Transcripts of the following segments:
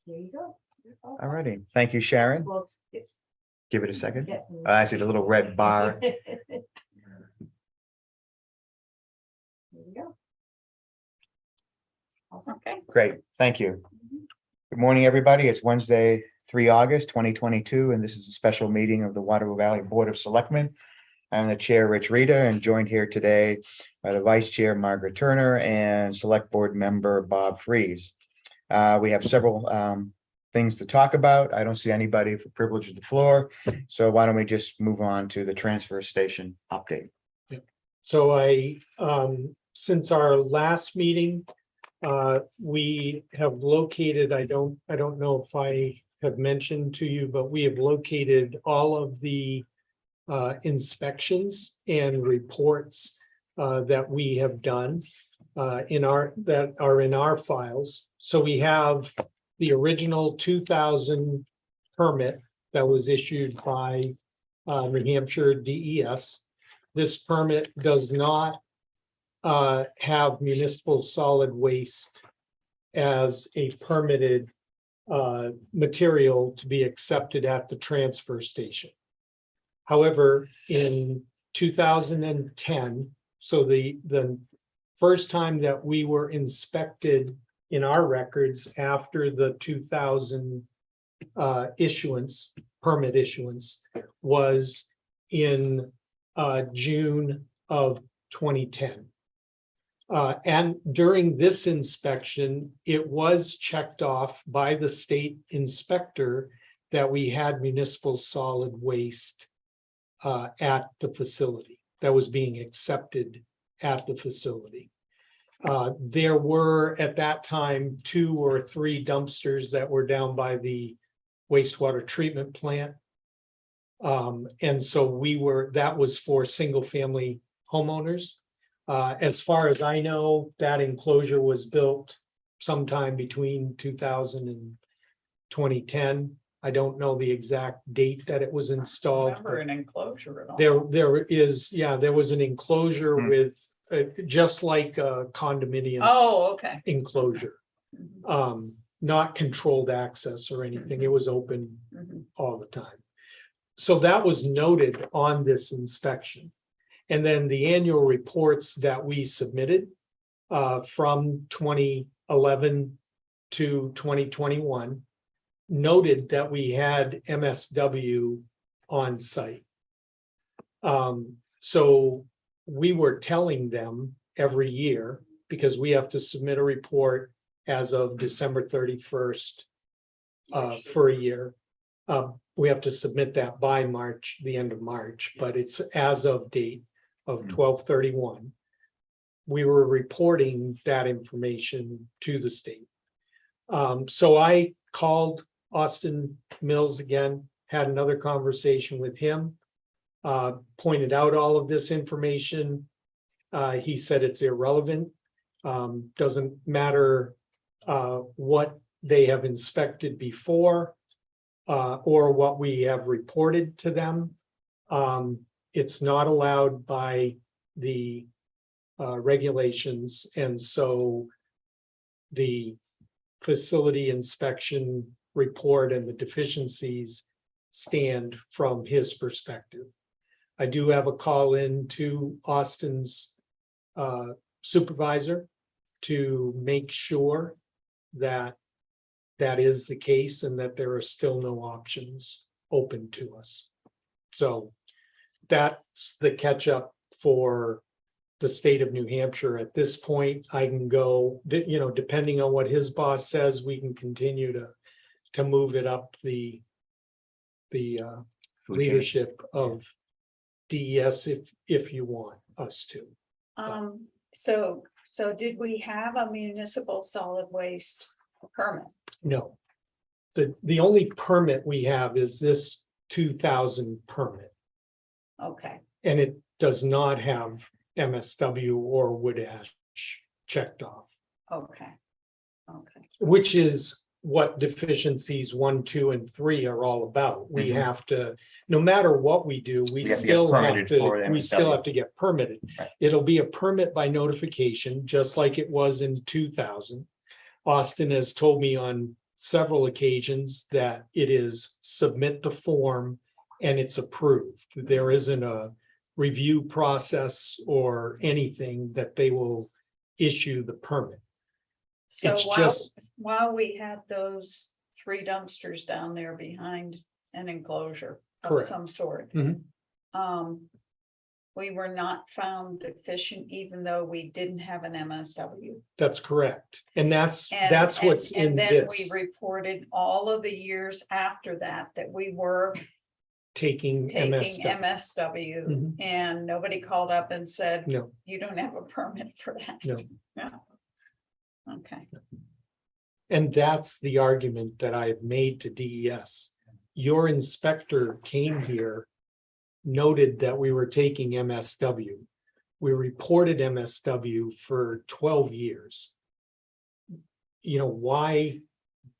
There you go. All righty. Thank you, Sharon. Well, it's- Give it a second. yeah. I see the little red bar. There you go. Okay. Great, thank you. Good morning, everybody. It's Wednesday, 3 August 2022, and this is a special meeting of the Waterloo Valley Board of Selectmen. I'm the Chair, Rich Rita, and joined here today by the Vice Chair, Margaret Turner, and Select Board Member Bob Freeze. We have several things to talk about. I don't see anybody for privilege of the floor, so why don't we just move on to the transfer station update? So since our last meeting, we have located, I don't know if I have mentioned to you, but we have located all of the inspections and reports that we have done that are in our files. So we have the original 2000 permit that was issued by New Hampshire DES. This permit does not have municipal solid waste as a permitted material to be accepted at the transfer station. However, in 2010, so the first time that we were inspected in our records after the 2000 permit issuance was in June of 2010. And during this inspection, it was checked off by the state inspector that we had municipal solid waste at the facility that was being accepted at the facility. There were at that time 2 or 3 dumpsters that were down by the wastewater treatment plant. And so that was for single family homeowners. As far as I know, that enclosure was built sometime between 2000 and 2010. I don't know the exact date that it was installed. Remember an enclosure at all. There was an enclosure with just like a condominium Oh, okay. enclosure. Not controlled access or anything. It was open all the time. So that was noted on this inspection. And then the annual reports that we submitted from 2011 to 2021 noted that we had MSW on site. So we were telling them every year, because we have to submit a report as of December 31st for a year. We have to submit that by March, the end of March, but it's as of date of 12/31. We were reporting that information to the state. So I called Austin Mills again, had another conversation with him, pointed out all of this information. He said it's irrelevant. Doesn't matter what they have inspected before or what we have reported to them. It's not allowed by the regulations, and so the facility inspection report and the deficiencies stand from his perspective. I do have a call in to Austin's supervisor to make sure that that is the case and that there are still no options open to us. So that's the catch up for the state of New Hampshire. At this point, I can go, depending on what his boss says, we can continue to move it up the leadership of DES if you want us to. So did we have a municipal solid waste permit? No. The only permit we have is this 2000 permit, Okay, and it does not have MSW or wood ash checked off, okay. which is what deficiencies 1, 2, and 3 are all about. We Mhm. have to, no matter what we do, we We have to get still have permitted for the we still MSW. have to get permitted. Right. It'll be a permit by notification, just like it was in 2000. Austin has told me on several occasions that it is submit the form and it's approved. There isn't a review process or anything that they will issue the permit. So It's while, just- while we had those 3 dumpsters down there behind an enclosure of Correct. some sort. Mhm. We were not found deficient even though we didn't have an MSW. That's correct. And that's And- what's in And then we this, reported all of the years after that, that we were taking taking MSW. MSW. Mhm. And nobody called up and said, No, you don't have a permit for that. no. No. Okay, And that's the argument that I've made to DES. Your inspector came here, noted that we were taking MSW. We reported MSW for 12 years. You know, why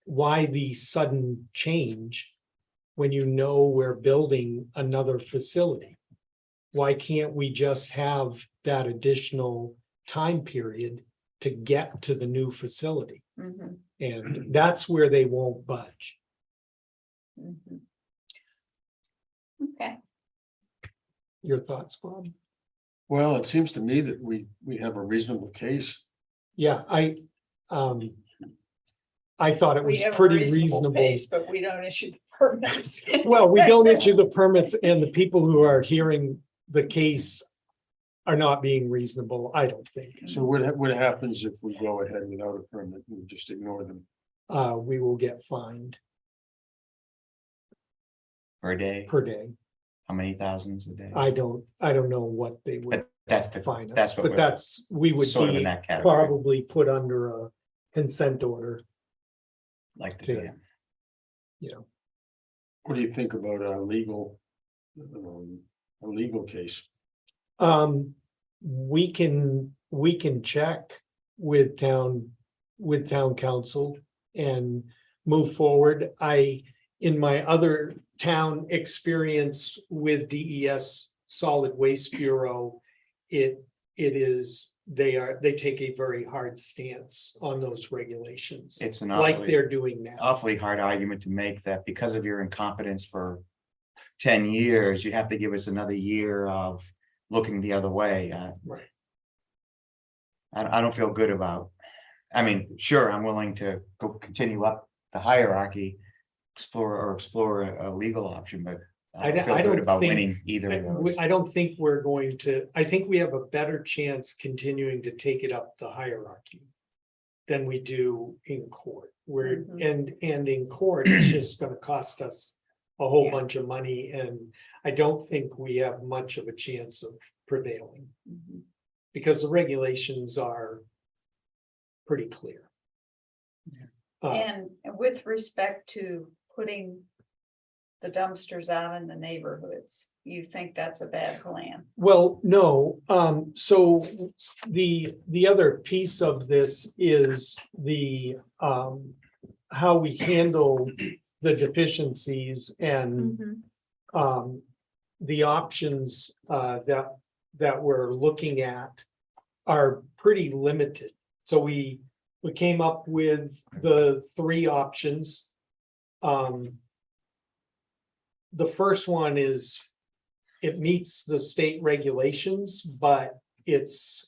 the sudden change when you know we're building another facility? Why can't we just have that additional time period to get to the new facility? mhm, And that's where they won't budge. mhm. Okay, Your thoughts, Bob? Well, it seems to me that we have a reasonable case. Yeah, I thought it we was have a pretty reasonable reasonable. pace, but we don't issue permits. Well, we don't issue the permits, and the people who are hearing the case are not being reasonable, I don't think. So what happens if we go ahead without a permit? We just ignore them? We will get fined Per day, per day. how many thousands a day? I don't know what they would But that's the, fine us, that's what but we're we would sort of in be that category, probably put under a consent order, like the, to- you know. What do you think about a legal case? We can check with town council and move forward. In my other town experience with DES Solid Waste Bureau, they take a very hard stance on those regulations, it's an like awfully, they're doing now. awfully hard argument to make that because of your incompetence for 10 years, you have to give us another year of looking the other way. Right. I don't feel good about, I mean, sure, I'm willing to go continue up the hierarchy, explore a legal option, but I don't feel I good don't about think- winning either of those. I don't think we're going to, I think we have a better chance continuing to take it up the hierarchy than we do in court. Mhm. And in court, it's just gonna cost us a whole Yeah. bunch of money, and I don't think we have much of a chance of prevailing, Mhm. because the regulations are pretty clear. And with respect to putting the dumpsters out in the neighborhoods, you think that's a bad plan? Well, no, so the other piece of this is the how we handle the deficiencies and the options that we're looking at are pretty limited. So we came up with the 3 options. The first one is it meets the state regulations, but it's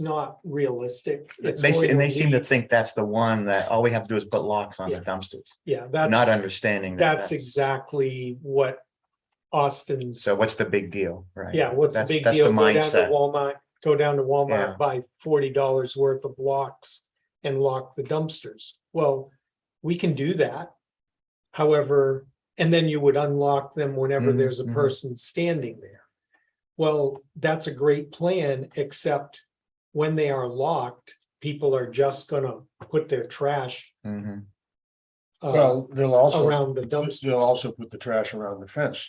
not realistic. It's They going and they seem to lead- think that's the one that all we have to do is put locks on the Yeah. dumpsters, Yeah, not that's understanding that exactly what Austin's. So what's the big deal, right? Yeah, what's the That's- big that's deal? the Go down to mindset. Walmart, Yeah. buy $40 worth of locks and lock the dumpsters. Well, we can do that. However, and then you would unlock them whenever Mhm, there's a mhm. person standing there. Well, that's a great plan, except when they are locked, people are just gonna put their trash Mhm. Well, they'll also, around the dumpster. they'll also put the trash around the fence.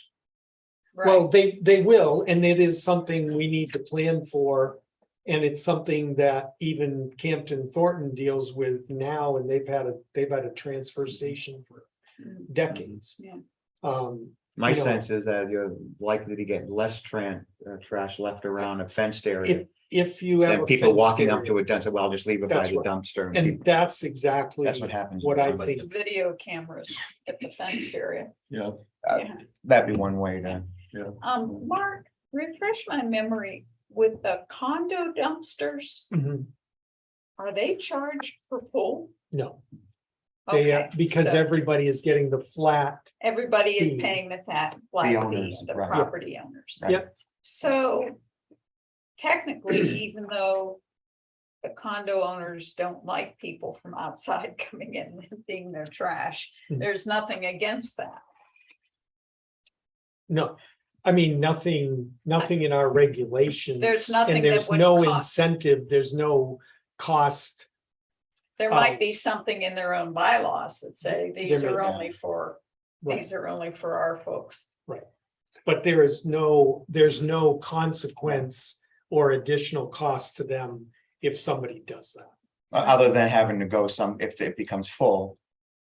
Well, they will, and it is something we need to plan for. And it's something that even Campton Thornton deals with now, and they've had a transfer station for Right. decades. Yeah. My You know- sense is that you're likely to get less trash left around a fenced area if you have Then a people fenced walking up area, to a dumpster, well, I'll just leave it by That's the right. dumpster. and people- that's exactly That's what happens. what I in With think. the video cameras at the fenced area. Yeah, Yeah. That'd be one way to, Mark, refresh my memory with the condo dumpsters, Mhm. are they charged per pull? No, they, Okay, because so everybody is getting the flat. everybody is fee. paying the flat fee, owners, the right. property owners. Right. Yep. So technically, even though the condo owners don't like people from outside coming in and emptying their trash, Mhm. there's nothing against that. No, I mean, nothing in our regulations. There's nothing And that there's would no cost. incentive, there's no cost. There Oh. might be something in their own bylaws that say these There may are be. only for, Right. these are only for our folks. But there's no consequence or additional cost to them if somebody does that. other than having to go if it becomes full.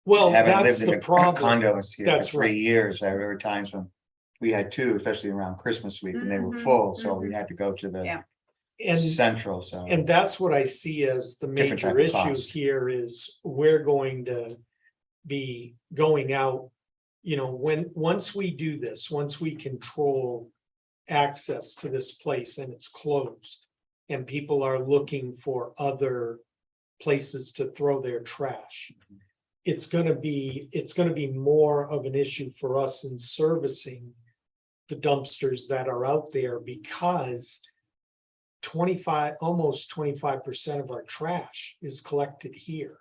Well, Having that's lived in the the problem. condos here for That's 3 years, there were times when we had two, especially around Christmas week, and they were Mhm, full, so we mhm. had to go to the Yeah. And, central, so. and that's what I see as the Different type major of issue cost. here is we're going to be going out. You know, once we do this, once we control access to this place and it's closed. And people are looking for other places to throw their trash. It's gonna be more of an issue for us in servicing the dumpsters that are out there because almost 25% of our trash is collected here.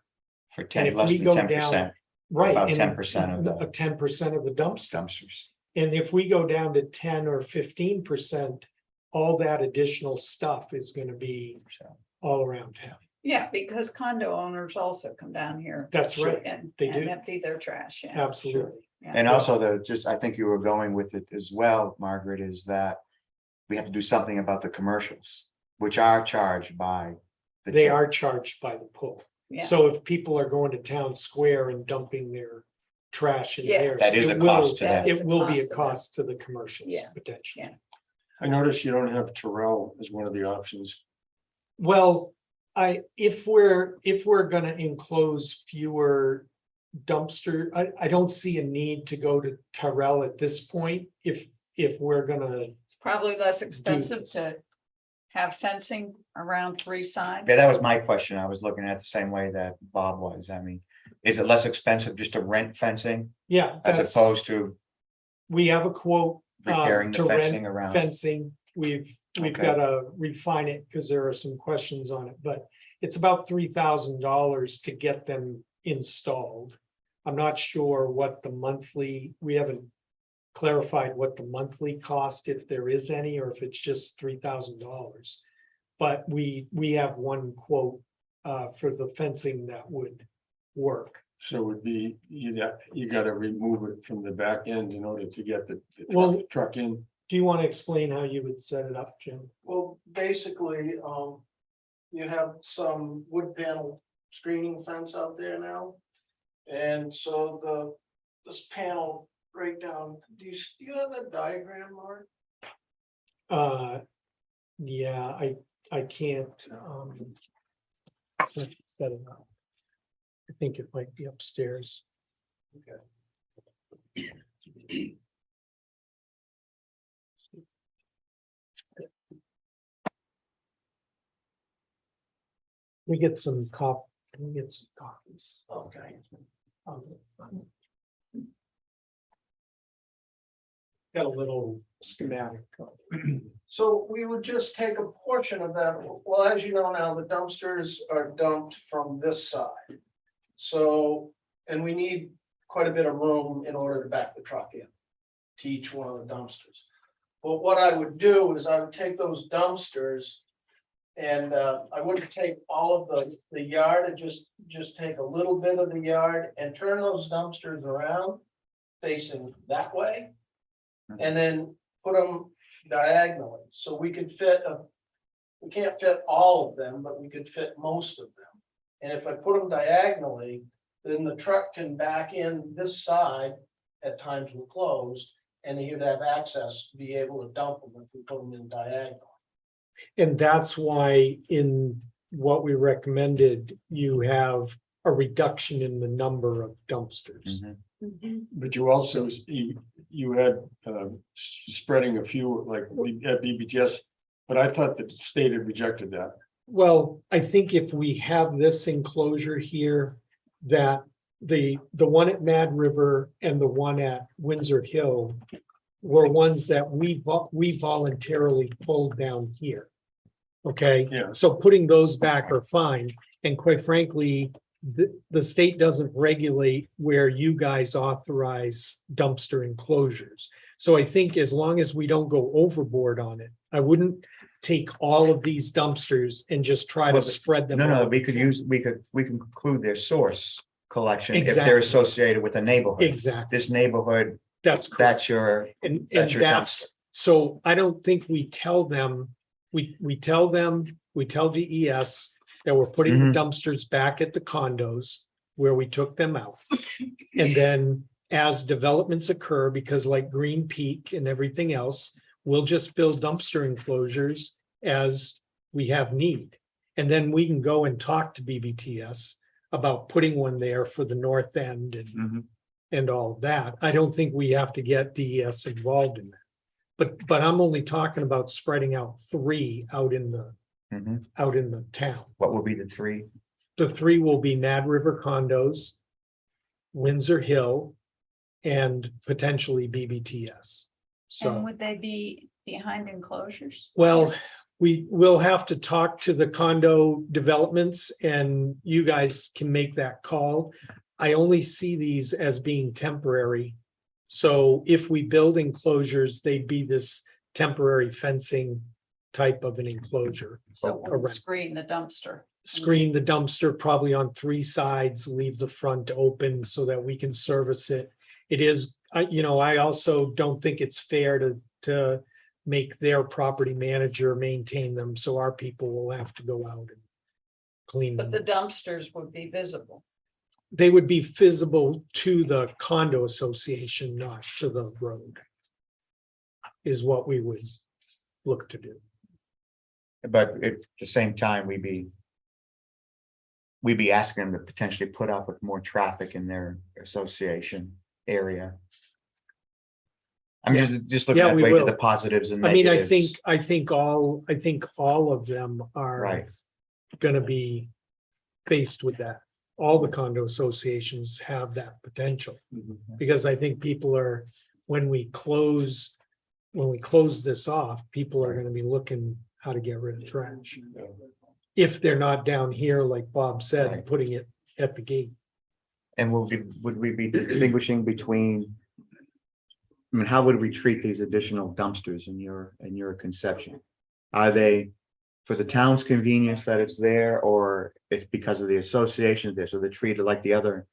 For And 10, if less we than go 10%, Right. about and 10% of the 10% of the dumpster. dumpsters. And if we go down to 10 or 15%, all that additional stuff is gonna be So, all around town. Yeah, because condo owners also come down here. That's right, And they do. empty their trash, yeah. Absolutely. And also I think you were going with it as well, Margaret, is that we have to do something about the commercials, which are charged by. They tip. are charged by the pull. Yeah. So if people are going to town square and dumping their trash in Yeah. there. That is a cost to them. It will be cost a to them. cost to the commercials Yeah. potentially. Yeah. I noticed you don't have Terrell as one of the options. Well, if we're gonna enclose fewer dumpster, I don't see a need to go to Tyrell at this point. If we're gonna, It's probably less expensive this. to have fencing around 3 sides. Yeah, that was my question. I was looking at the same way that Bob was. I mean, is it less expensive just to rent fencing yeah, as that's, opposed to we have a quote. repairing To the rent fencing around? Fencing, we've Okay. gotta refine it because there are some questions on it, but it's about $3,000 to get them installed. I'm not sure what the monthly, we haven't clarified what the monthly cost, if there is any, or if it's just $3,000. But we have one quote for the fencing that would work. So it would be, you gotta remove it from the back end in order to get the Well- truck in. Do you want to explain how you would set it up, Jim? Well, basically, you have some wood panel screening fence out there now. And so this panel right down, do you have that diagram, Mark? Yeah, I can't, set it up. I think it might be upstairs. We get some copies. Okay. Got a little schematic. So we would just take a portion of that. Well, as you know now, the dumpsters are dumped from this side. So, and we need quite a bit of room in order to back the truck in to each one of the dumpsters. But what I would do is I would take those dumpsters and I wouldn't take all of the yard, and just take a little bit of the yard and turn those dumpsters around facing that way. And then put them diagonally, so we could we can't fit all of them, but we could fit most of them. And if I put them diagonally, then the truck can back in this side at times we're closed, and he'd have access to be able to dump them if we put them in diagonal. And that's why in what we recommended, you have a reduction in the number of dumpsters. Mhm. But you also, you had, spreading a few, like, at BBTS, but I thought the state had rejected that. Well, I think if we have this enclosure here, that the one at Mad River and the one at Windsor Hill were ones that we voluntarily pulled down here. Okay? Yeah. So putting those back are fine, and quite frankly, the state doesn't regulate where you guys authorize dumpster enclosures. So I think as long as we don't go overboard on it, I wouldn't take all of these dumpsters and just try to Well, spread them No, out. we can conclude their source collection if Exactly. they're associated with a neighborhood. Exactly, This neighborhood, that's correct. that's your, And that's your that's, so I don't think we tell them, we tell DES that we're putting the dumpsters back at the condos where we took them out. And then as developments occur, because like Green Peak and everything else, we'll just build dumpster enclosures as we have need. And then we can go and talk to BBTS about putting one there for the north end and all of that. I don't think we have to get DES involved in that. But I'm only talking about spreading out 3 out in the town. what will be the 3? The 3 will be Mad River condos, Windsor Hill, and potentially BBTS. And So, would they be behind enclosures? well, we will have to talk to the condo developments and you guys can make that call. I only see these as being temporary. So if we build enclosures, they'd be this temporary fencing type of an enclosure. So it would Correct. screen the dumpster. Screen the dumpster probably on 3 sides, leave the front open so that we can service it. It is, I also don't think it's fair to make their property manager maintain them, so our people will have to go out and clean But them. the dumpsters would be visible. They would be visible to the condo association, not to the road. Is what we would look to do. But at the same time, we'd be asking them to potentially put up with more traffic in their association area. I'm just looking Yeah, at we way to the will. positives and I mean, negatives. I think all of them are Right, gonna be faced with that. All the condo associations have that potential. Because I think people are, when we close this off, people are gonna be looking how to get rid of trash. If they're not down here, like Bob said, Right. putting it at the gate. and would we be distinguishing between? I mean, how would we treat these additional dumpsters in your conception? Are they for the town's convenience that it's there, or it's because of the association there, so they're treated like the other?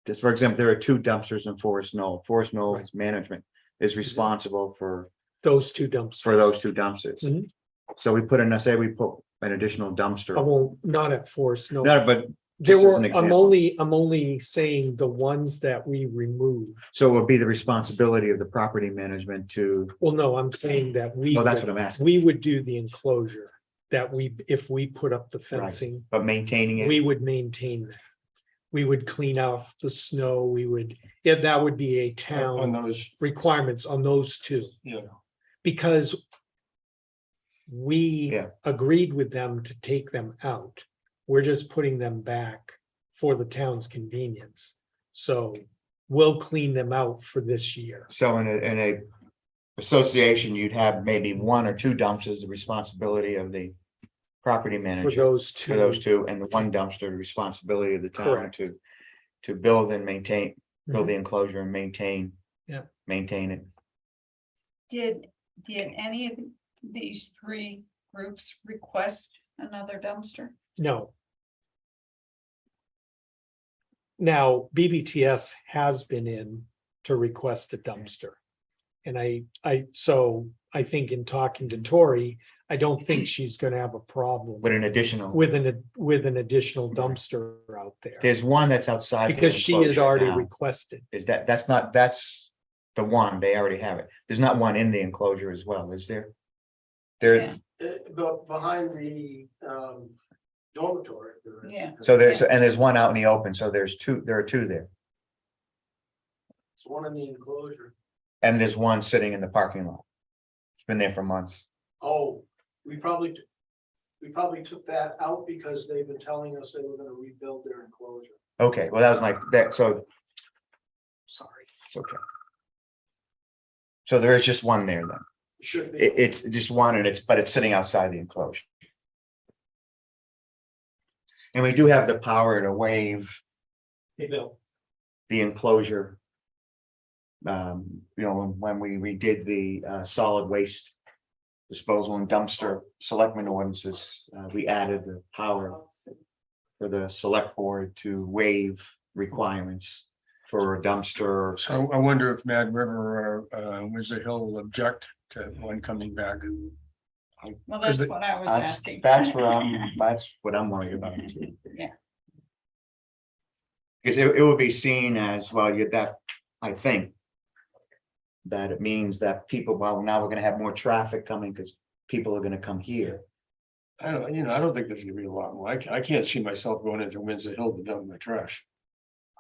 Just for example, there are 2 dumpsters in Forest Knoll. Forest Knoll's Right. management is responsible for Those 2 dumpsters. those 2 dumpsters. Mhm. So we put we put an additional dumpster. I won't, not at Forest, no. No, but There just as were, an I'm example. only saying the ones that we remove. So it would be the responsibility of the property management to, Well, no, I'm saying that well, that's what I'm asking, we would do the enclosure. That if we put up the fencing, but maintaining it. we would maintain that. We would clean off the snow, that would be a On town those, requirements on those 2. Because we Yeah. agreed with them to take them out. We're just putting them back for the town's convenience. So we'll clean them out for this year. So in a association, you'd have maybe 1 or 2 dumpsters, the responsibility of the property For manager. those 2. For those 2, and the 1 dumpster, the responsibility of the town Correct. to build and maintain, build Mhm. the enclosure and maintain. Yeah. Maintain it. Did any of these 3 groups request another dumpster? No. Now, BBTS has been in to request a dumpster. And so I think in talking to Tori, I don't think she's gonna have a problem With an additional, with an additional dumpster out there. there's one that's outside. the Because she has enclosure already now. requested. That's the one, they already have it. There's not one in the enclosure as well, is there? There, But behind the dormitory. Yeah. so there's, and there's one out in the open, so there are two there. It's one in the enclosure. And there's one sitting in the parking lot. It's been there for months. Oh, we probably took that out because they've been telling us they were gonna rebuild their enclosure. Okay, well, that was so Sorry. it's okay. So there is just one there then. Should be. It's just one and but it's sitting outside the enclosure. And we do have the power to waive Hey, Bill. the enclosure. When we redid the solid waste disposal and dumpster selectment ordinances, we added the power for the select board to waive requirements for a dumpster. So I wonder if Mad River or Windsor Hill will object to one coming back. Well, that's Because what I was That's asking. that's what I'm worried about too. Yeah. Because it would be seen as, well, I think. That it means that people, well, now we're gonna have more traffic coming because people are gonna come here. I don't think there's gonna be a lot more. I can't see myself going into Windsor Hill to dump my trash.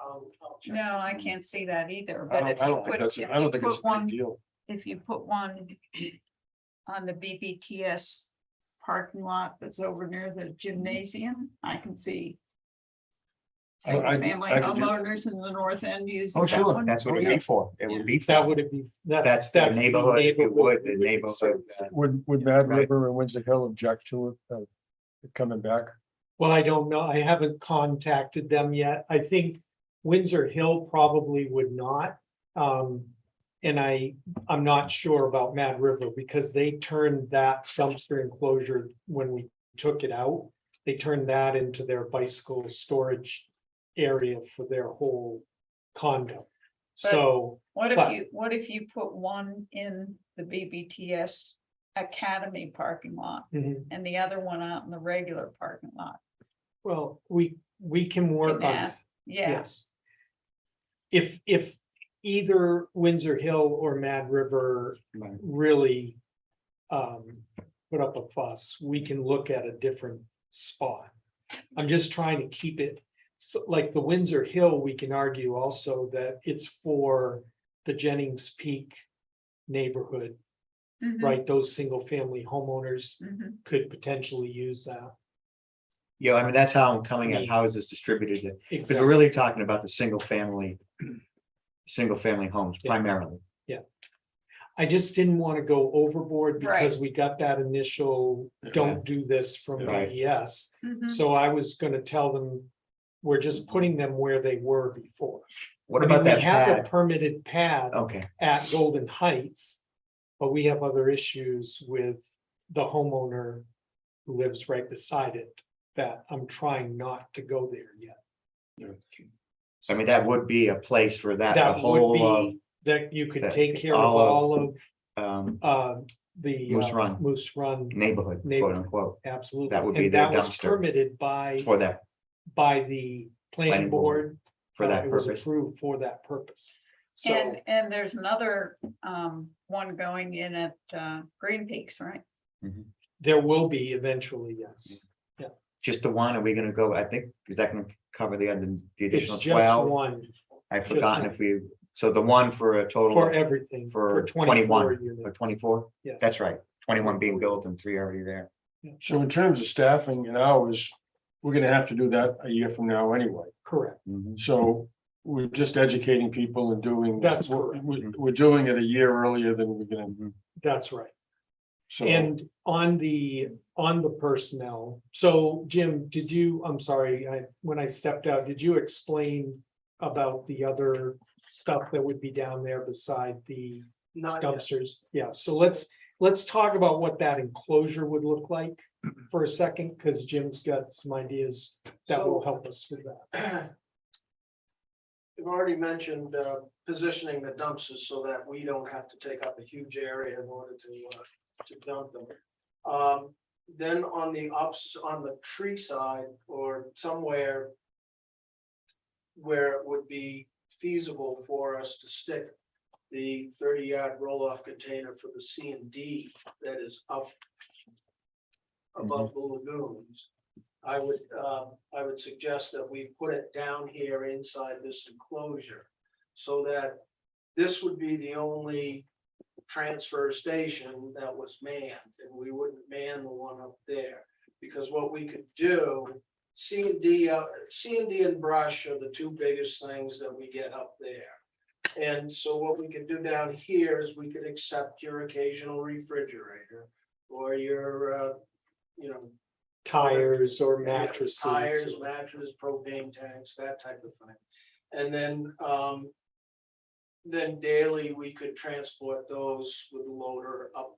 I'll check. No, I can't see that either, I but if you don't think put, that's, if I don't you think it's put a big one, deal. if you put one on the BBTS parking lot that's over near the gymnasium, I can see single family I could do- homeowners in the north end using Oh, that sure. one. That's what it'd be for. It would be. That for. would be, That's the neighborhood, if you would, the neighborhood. Would Mad Right. River and Windsor Hill object to it coming back? Well, I don't know. I haven't contacted them yet. I think Windsor Hill probably would not. And I'm not sure about Mad River because they turned that dumpster enclosure when we took it out. They turned that into their bicycle storage area for their whole condo. So, What but- if you put one in the BBTS Academy parking lot mhm, and the other one out in the regular parking lot? well, we can work Can on ask, that. yeah, Yes. If either Windsor Hill or Mad River Right. really put up a fuss, we can look at a different spot. I'm just trying to keep it, so like the Windsor Hill, we can argue also that it's for the Jennings Peak neighborhood, Mhm, right? Those single family homeowners mhm. could potentially use that. Yeah, I mean, that's how I'm coming at how is this distributed, because Exactly. we're really talking about the single family homes Yeah. primarily. I just didn't want to go overboard because Right. we got that initial, don't do this from Right. AES. Mhm. So I was gonna tell them, we're just putting them where they were before. What I mean, about we that have a pad? permitted pad Okay, at Golden Heights. But we have other issues with the homeowner who lives right beside it that I'm trying not to go there yet. so I mean, that would be a place for that, the That would whole be, that you could that- take care of all of- all of the Moose Run. Moose Run, neighborhood, quote Neighborhood. unquote, absolutely. that would be And their that was dumpster. permitted by for that, the planning Planning board, board. for that It was purpose. approved for that purpose. So, And there's another one going in at Green Peaks, right? there will be eventually, yes. Just the one, are we gonna go, I think, is that gonna cover the other, the It's additional just 12? one I've just forgotten one. if we, so the one for a total. for everything, For for 24 21, units. or 24? Yeah. That's right, 21 being built and 3 already there. So in terms of staffing and hours, we're gonna have to do that a year from now anyway. Correct. So we're just educating people and doing. That's we're- correct. We're doing it a year earlier than we're gonna, That's right. so. And on the personnel, so Jim, I'm sorry, when I stepped out, did you explain about the other stuff that would be down there beside the Not yet. dumpsters? Yeah, so let's talk about what that enclosure would look like for a second, because Jim's got some ideas that will help us with that. We've already mentioned positioning the dumpsters so that we don't have to take up a huge area in order to dump them. Then on the tree side or somewhere where it would be feasible for us to stick the 30-yard roll-off container for the C and D that is up above the lagoons. I would suggest that we put it down here inside this enclosure. So that this would be the only transfer station that was manned, and we wouldn't man the one up there. Because what we could do, C&D and brush are the two biggest things that we get up there. And so what we could do down here is we could accept your occasional refrigerator or your, Tires or mattresses. Tires, mattresses, propane tanks, that type of thing. And then daily we could transport those with the loader up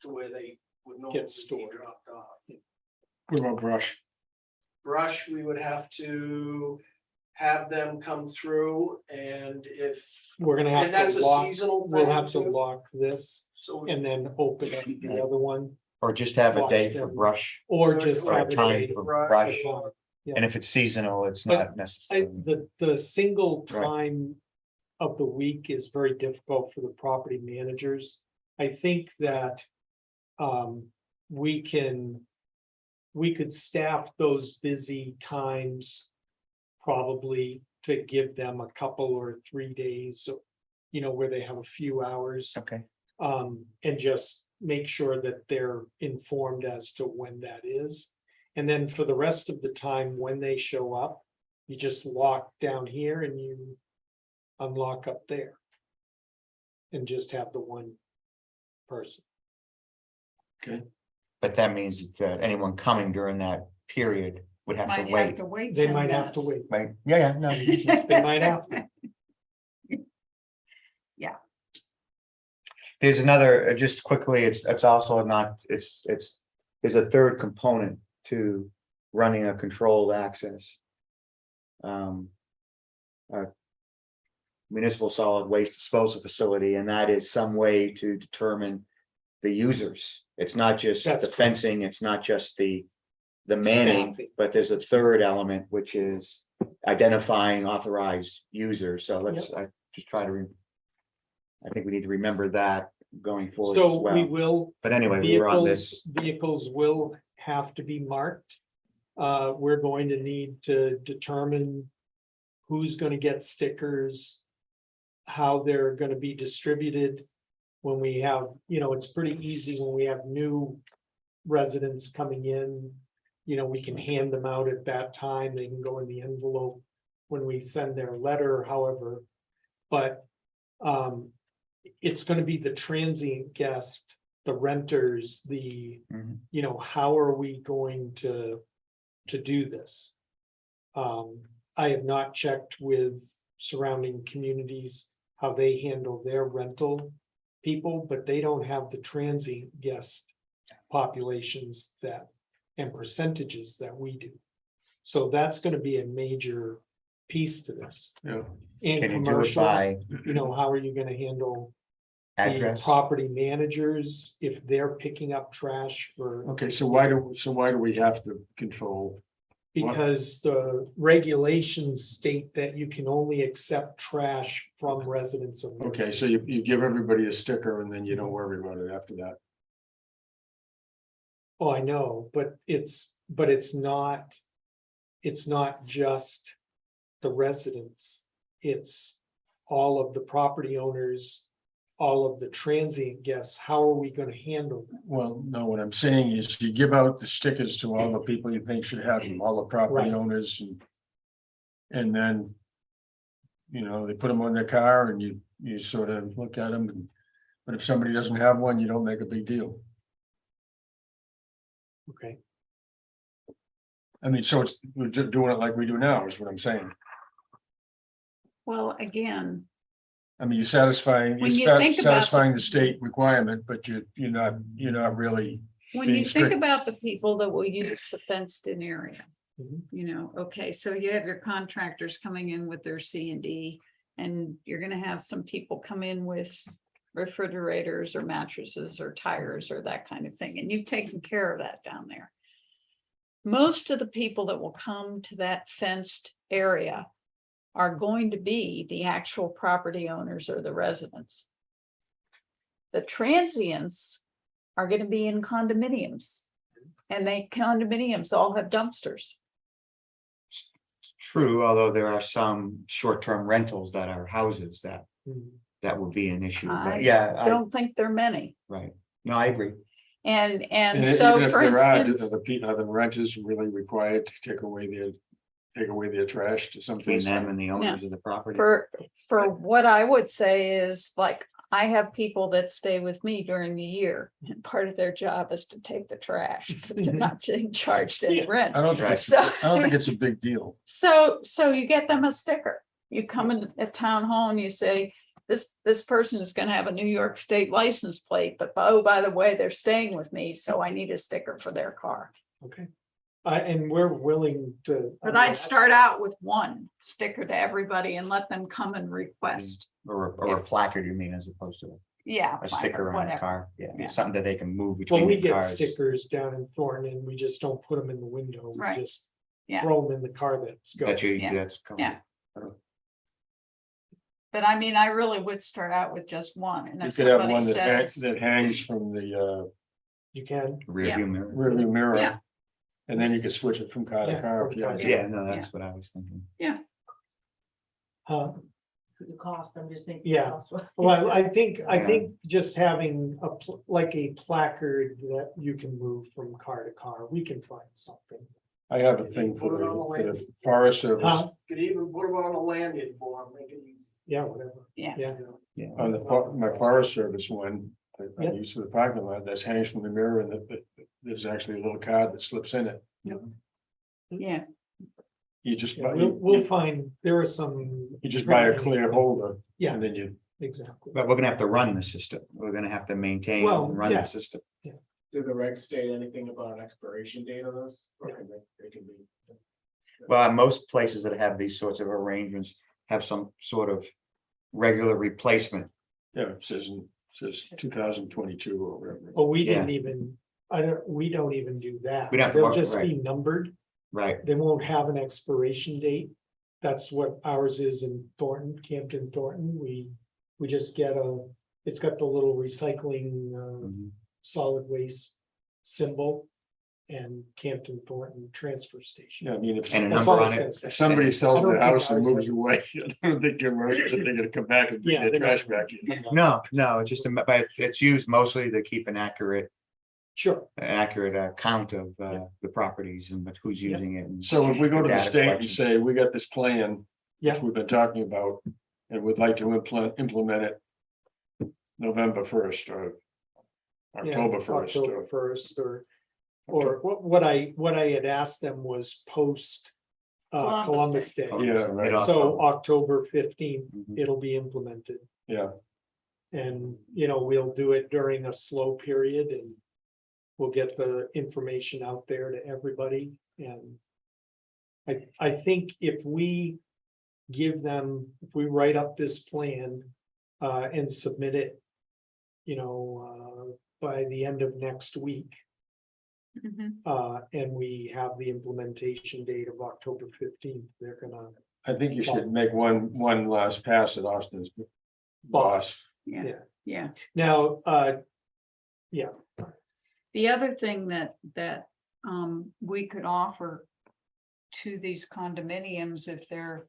to where they would normally be stored. dropped off. What about brush? Brush, we would have to have them come through, and if, We're gonna have and that's to a lock, seasonal we'll thing have to too. lock this So, and then open up the other one, Or just have a Watch day for them. brush, or just Or have a a time day. for brush, brush. or- and if it's seasonal, it's But not necessary. The single Right. time of the week is very difficult for the property managers. I think that we could staff those busy times probably to give them a couple or 3 days, where they have a few hours. Okay, And just make sure that they're informed as to when that is. And then for the rest of the time, when they show up, you just lock down here and you unlock up there. And just have the one person. but that means that anyone coming during that period would have to Might have wait, to wait. They 10 might have to minutes. wait. right? Yeah, no. They might have to. There's another, just quickly, it's also not, there's a third component to running a controlled access. A municipal solid waste disposal facility, and that is some way to determine the users. It's not just That's the correct. fencing, it's not just the manning, Staffing. but there's a third element, which is identifying authorized users. So let's, I just try to I think we need to remember that going forward as So we well. will, But anyway, we were on this. vehicles will have to be marked. We're going to need to determine who's gonna get stickers, how they're gonna be distributed. When we have, it's pretty easy when we have new residents coming in. We can hand them out at that time. They can go in the envelope when we send their letter, however. But it's gonna be the transient guest, the renters, Mhm. how are we going to do this? I have not checked with surrounding communities, how they handle their rental people, but they don't have the transient guest populations and percentages that we do. So that's gonna be a major piece to this. Yeah. And Can you do it commercials, by how are you gonna handle the address? property managers if they're picking up trash for? Okay, so why do we have to control? Because the regulations state that you can only accept trash from residents of. Okay, so you give everybody a sticker and then you don't worry about it after that. Oh, I know, but it's not just the residents. It's all of the property owners, all of the transient guests. How are we gonna handle that? Well, no, what I'm saying is you give out the stickers to all the people you think should have them, all the property Right. owners and then. They put them on their car and you sort of look at them. But if somebody doesn't have one, you don't make a big deal. Okay, I mean, so we're just doing it like we do now is what I'm saying. Well, again, I mean, you're satisfying When you think about the state requirement, but you're not really. when being you think strict. about the people that will use the fenced in area. Mhm. Okay, so you have your contractors coming in with their C&D. And you're gonna have some people come in with refrigerators or mattresses or tires or that kind of thing, and you've taken care of that down there. Most of the people that will come to that fenced area are going to be the actual property owners or the residents. The transients are gonna be in condominiums. And they condominiums all have dumpsters. True, although there are some short-term rentals that are houses that would be an issue, I but yeah, Don't think there are many. right. No, I agree. And And so even if for there are, instance, are the renters really required to take away their trash to some Between place? them and the owners of the property. for what I would say is like, I have people that stay with me during the year. And part of their job is to take the trash because they're not getting charged any rent. I don't think Right. it's, So- I don't think it's a big deal. So you get them a sticker. You come in at town hall and you say, this person is gonna have a New York State license plate, but oh, by the way, they're staying with me, so I need a sticker for their car. Okay. And we're willing to. But I'd start out with one sticker to everybody and let them come and request. Or a placard, you mean, as opposed to Yeah. a sticker on a whatever. car, yeah, Yeah. something that they can move Well, between we the get cars. stickers down in Thornton and we just don't put them in the window. We Right. just Yeah. throw them in the car that's going. That you, Yeah. that's. covered. Yeah. But I mean, I really would start out with just one, and You if could have somebody one says, that hangs from the You can. Rear view mirror. rearview mirror. Yeah. And then you can switch it from car to Yeah, car. from if you car have to to. Yeah, no, that's what I was thinking. The cost, I'm just thinking. Yeah. Well, I think Yeah. just having like a placard that you can move from car to car, we can find something. I have a thing for the Forest Service. Huh? Could even put them on a lanyard for them, make it easy. Yeah, whatever. Yeah. Yeah. Yeah. On my Forest Service one, I Yeah. use for the parking lot, that's hangs from the mirror and there's actually a little card that slips in it. yeah, You just, Yeah, buy- we'll find, there are some. you just buy a clear holder. Yeah. And then you, Exactly. But we're gonna have to run the system. We're gonna have to maintain Well, and run yeah. the system. Do the regs state anything about an expiration date of those? Or can they can be. Well, most places that have these sorts of arrangements have some sort of regular replacement. yeah, it says 2022 or whatever. But we didn't even, we don't even do that. We don't have to They'll work- just be right. numbered. Right, They won't have an expiration date. That's what ours is in Thornton, Campton Thornton. We just get it's got the little recycling Mhm. solid waste symbol. And Campton Thornton transfer station. Yeah, I mean, if And a That's number all I was on gonna it. say. if somebody I sells don't their think house and ours moves has- away, I don't think they're gonna come back and bring Yeah, their they're trash not- back in. No, it's just, but it's used mostly to keep an accurate Sure, count of the properties and who's Yeah. using it. and- So if we go to the Data state and collection. say, we got this plan. Yeah. Which we've been talking about, and would like to implement it. November 1st or yeah, October 1st. October 1st, or what I had asked them was post. Columbus Columbus Day, Yeah, right. so October 15th, Mhm. it'll be implemented. Yeah, And, we'll do it during a slow period and we'll get the information out there to everybody and I think if we give them, if we write up this plan and submit it, by the end of next week, mhm, and we have the implementation date of October 15th, they're gonna. I think you should make one last pass at Austin's boss. yeah, yeah. Now, The other thing that we could offer to these condominiums if they're,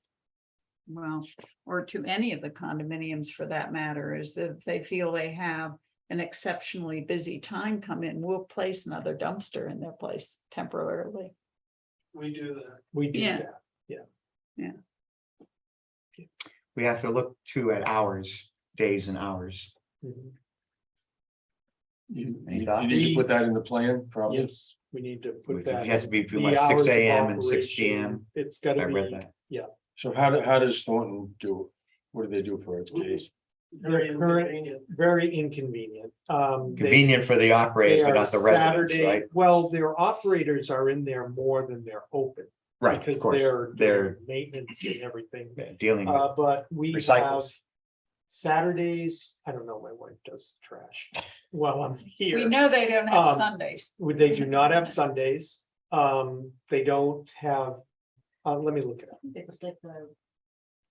well, or to any of the condominiums for that matter, is that if they feel they have an exceptionally busy time come in, we'll place another dumpster in their place temporarily. We do that. we do Yeah. that. We have to look too at hours, days and hours. Mhm. You Any need thoughts? to put that in the plan, probably. Yes, we need to put It that. has to be the between hours 6 of AM and 6 operation, PM. It's I gotta read be, that. So how does Thornton do? What do they do for its days? Very current- inconvenient. very inconvenient. Convenient for the operators, They but are not the residents, Saturday, right? well, their operators are in there more than they're open. Right, of Because course. they're They're doing maintenance and everything. dealing with But we have recycles. Saturdays, I don't know, my wife does trash while I'm We here. know they don't have Um, Sundays. They do not have Sundays. They don't have, let me look it up. It's like the.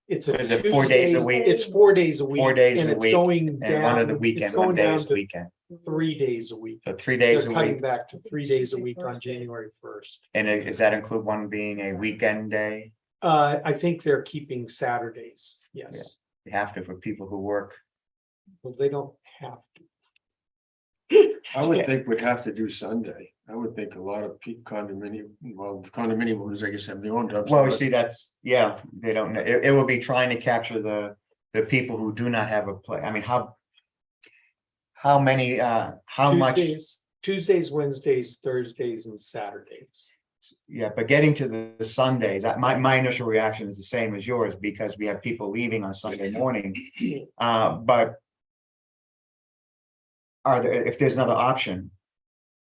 It's a Is it 4 days a Tuesday- week? It's 4 days a week. 4 days and a it's week, going And one of the down- weekend, it's one going day down is to weekend. 3 days a week. So 3 days They're a cutting week. back to 3 days a week on January first. And does that include one being a weekend day? I think they're keeping Saturdays, yes. You have to for people who work. Well, they don't have to. I would think we'd have to do Sunday. I would think a lot of condominium owners, I guess, have their own dumpster. Well, we but- see that's, yeah, they don't know. It will be trying to capture the people who do not have a play. I mean, how many, how much, Tuesdays, Wednesdays, Thursdays, and Saturdays. yeah, but getting to the Sundays, that my initial reaction is the same as yours because we have people leaving on Sunday morning. But are there, if there's another option,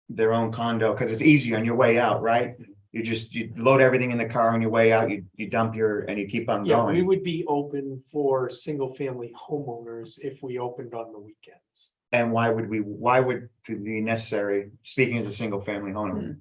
their own condo, because it's easier on your way out, right? You load everything in the car on your way out, you dump and you keep on Yeah, we going. would be open for single family homeowners if we opened on the weekends. And why would it be necessary, speaking as a single family owner?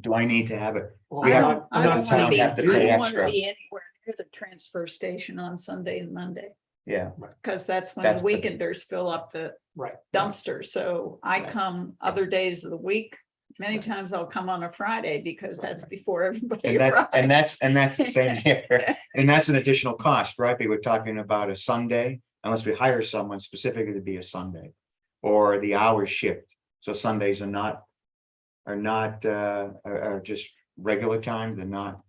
Do I need to have it? Well, We have- not- I not don't town want to be, have to I pay don't want to extra. be anywhere near the transfer station on Sunday and Monday, Yeah, because that's when That's the the- weekenders fill up the Right. dumpster. So I Right. come other days of the week. Many times I'll come on a Friday because that's before everybody and arrives. that's the same here. And that's an additional cost, right? We were talking about a Sunday, unless we hire someone specifically to be a Sunday. Or the hours shift. So Sundays are just regular time, they're not.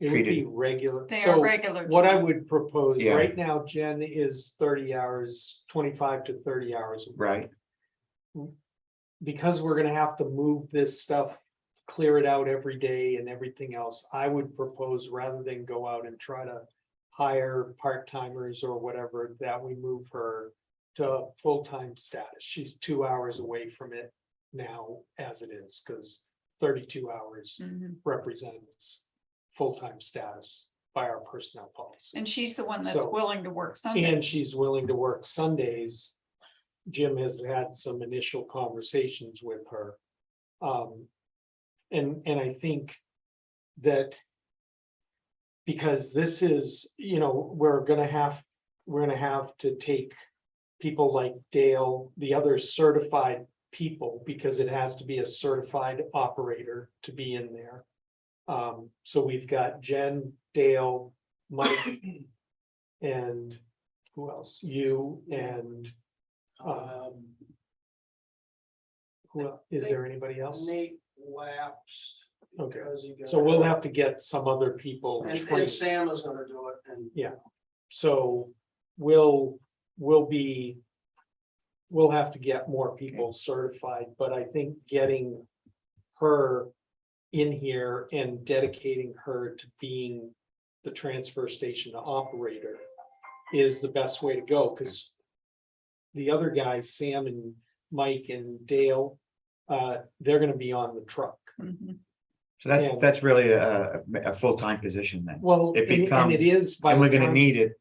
It would be treated- regular. They So are regular. what to I me. would propose Yeah. right now, Jen, is 30 hours, 25 to 30 hours. a week. Right, Because we're gonna have to move this stuff, clear it out every day and everything else, I would propose rather than go out and try to hire part-timers or whatever, that we move her to full-time status. She's 2 hours away from it now as it is, because 32 hours Mhm. represents full-time status by our personnel policy. And she's the one that's So- willing to work Sunday. And she's willing to work Sundays. Jim has had some initial conversations with her. And I think that because this is, we're gonna have to take people like Dale, the other certified people, because it has to be a certified operator to be in there. So we've got Jen, Dale, Mike, and who else? You and is there anybody else? Nate lapsed. Okay. because he got So we'll hurt. have to get some other people. And trained. Sam is gonna do it and. So we'll have to get more people certified, but I think getting her in here and dedicating her to being the transfer station operator is the best way to go, because the other guys, Sam and Mike and Dale, they're gonna be on the truck. Mhm. so that's, Yeah. that's really a full-time position then. Well, It and becomes- it is by And the we're gonna time- need it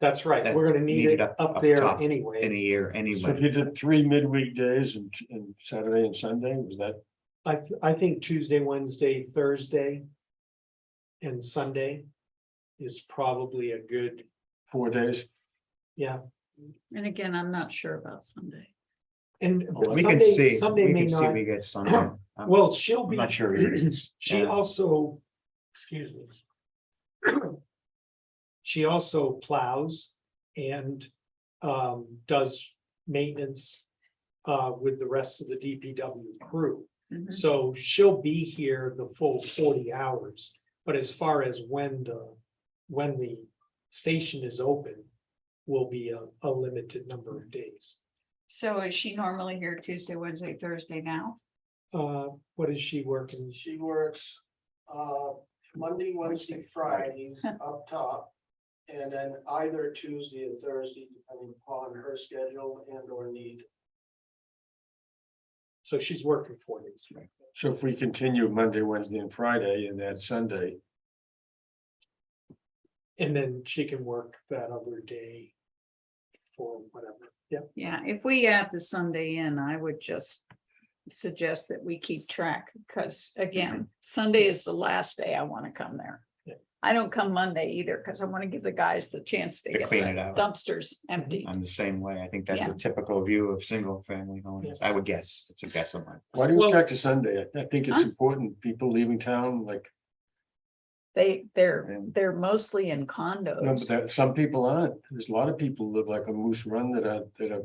That's right, we're gonna need it up there top anyway. in a year So if anyway. you did 3 midweek days and Saturday and Sunday, was that I think Tuesday, Wednesday, Thursday. And Sunday is probably a good, 4 days? yeah, And again, I'm not sure about Sunday. and We can Sunday, see, Sunday we may can see not, we get Sunday. well, she'll I'm be. not sure either. She Yeah. also, excuse me. She also plows and does maintenance with the rest of the DPW crew. Mhm. So she'll be here the full 40 hours, but as far as when the station is open, will be a limited number of days. So is she normally here Tuesday, Wednesday, Thursday now? What is she working? She works, Monday, Wednesday, Fridays up top. And then either Tuesday and Thursday, depending upon her schedule and or need. So she's working 4 days, right? So if we continue Monday, Wednesday and Friday and add Sunday, And then she can work that other day for whatever. Yeah. Yeah, if we add the Sunday in, I would just suggest that we keep track, because again, Sunday is the last day I want to come there. I don't come Monday either, because I want to give the guys the chance to To get clean the it out. dumpsters empty. I'm the same way. I think that's Yeah. a typical view of single family homes. Yeah. I would guess. It's a guess of mine. Why do you Well- object to Sunday? I think it's Huh? important, people leaving town, like, They're mostly in no, but condos. that, some people aren't. There's a lot of people live like a Moose Run that are.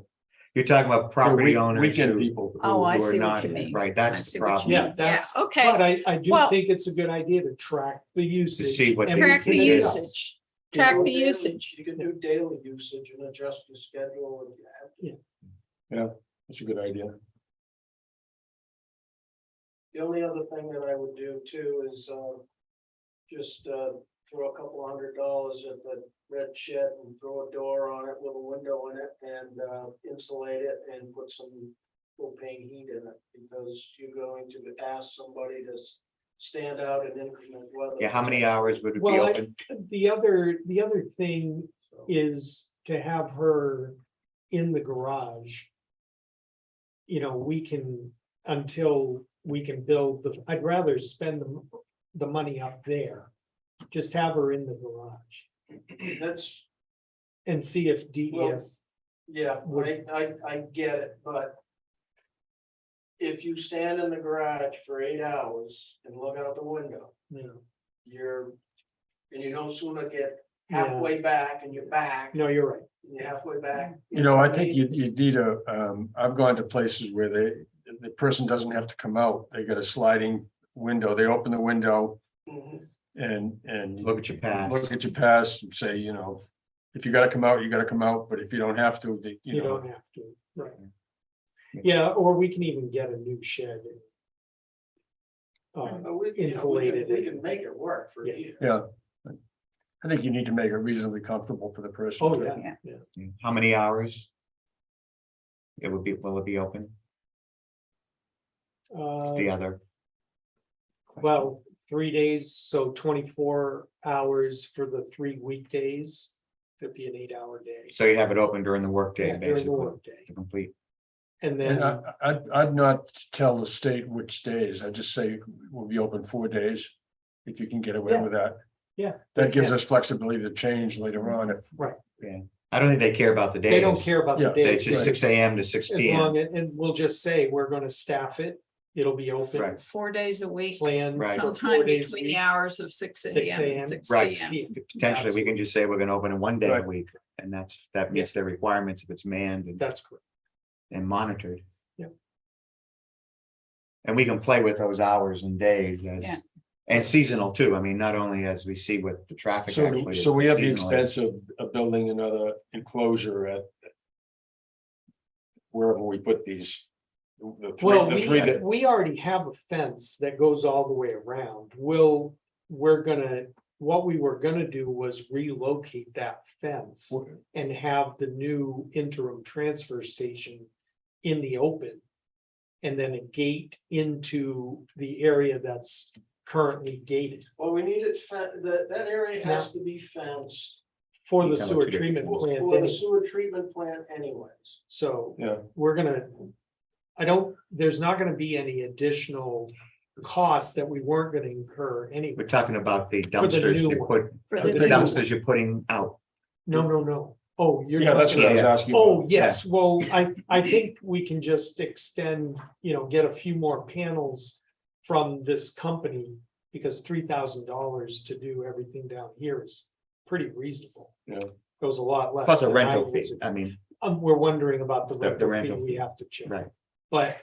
You're talking about property week- owners. weekend who- people. who- Oh, I who are see what not- you mean. Right, I that's the see what you problem. Yeah, mean. that's, Okay. but I do Well- think it's a good idea to track the usage. see what and they- we Track can the adjust. usage, You track do the daily- usage. You can do daily usage and adjust your schedule if you have to. That's a good idea. The only other thing that I would do too is, just, throw a couple $100 at the red shed and throw a door on it with a window in it and, insulate it and put some propane heat in it, because you're going to ask somebody to stand out in inclement weather. Yeah, how many hours would it be Well, open? The other thing So, is to have her in the garage. You know, we can, until we can build I'd rather spend the money up there. Just have her in the garage That's, and see if DES, yeah, I get it, but if you stand in the garage for 8 hours and look out the window, you know, and you no sooner get Yeah. halfway back and you're back, no, you're right. and you're halfway back. You know, I think you need I've gone to places where the person doesn't have to come out. They got a sliding window. They open the window Mhm. and Look at your past. look at your past and say, you know, if you gotta come out, you gotta come out, but if you don't have to, You you know. don't have to, right? Yeah, or we can even get a new shed. But we, Insulated we it. can make it work for Yeah. you. Yeah. I think you need to make it reasonably comfortable for the person. Oh, too. yeah, Yeah. yeah. How many hours? Will it be open? It's the other. question. Well, 3 days, so 24 hours for the 3 weekdays. It'd be an 8-hour day. So you have it open during the workday, Yeah, during the basically, workday. to complete. And And then, I'd not tell the state which days. I'd just say we'll be open 4 days. If you can get away Yeah. with that. yeah, That gives Yeah. us flexibility to change later on if. right, I don't think they care about the days. they don't care about the Yeah, It's days. just right. 6 AM to 6 As PM. long as, and we'll just say, we're gonna staff it, it'll be open, Right. 4 days a week, planned. Right. for 4 sometime days a between the week. hours of 6 6 AM a.m. and 6 Right. PM. Potentially, we can just say we're gonna open it 1 day a Right. week, and that meets the requirements if it's manned That's correct. and monitored. Yeah. And we can play with those hours and days Yeah. and seasonal too. I mean, not only as we see with the traffic. So, actually, so we have the seasonally. expense of building another enclosure at. Wherever we put these. Well, The three that, we already have a fence that goes all the way around. What we were gonna do was relocate that fence and have the new interim transfer station in the open. And then a gate into the area that's currently gated Well, we need it, that area has to be fenced for the Yeah, but sewer you get- treatment for plant. the anyway. sewer treatment plant anyways. So yeah, we're gonna, there's not gonna be any additional costs that we weren't gonna incur anyway. We're talking about the For the dumpsters new you one. put, For the the new dumpsters you're putting out. No. Oh, you're. yeah, that's what I was asking. Oh, yes, well, I think we can just extend, get a few more panels from this company. Because $3,000 to do everything down here is pretty reasonable. Yeah. Goes a lot less. Plus a than rental I fee. was- I mean, We're wondering about the The rental fee rental we fee. have to check. right. But,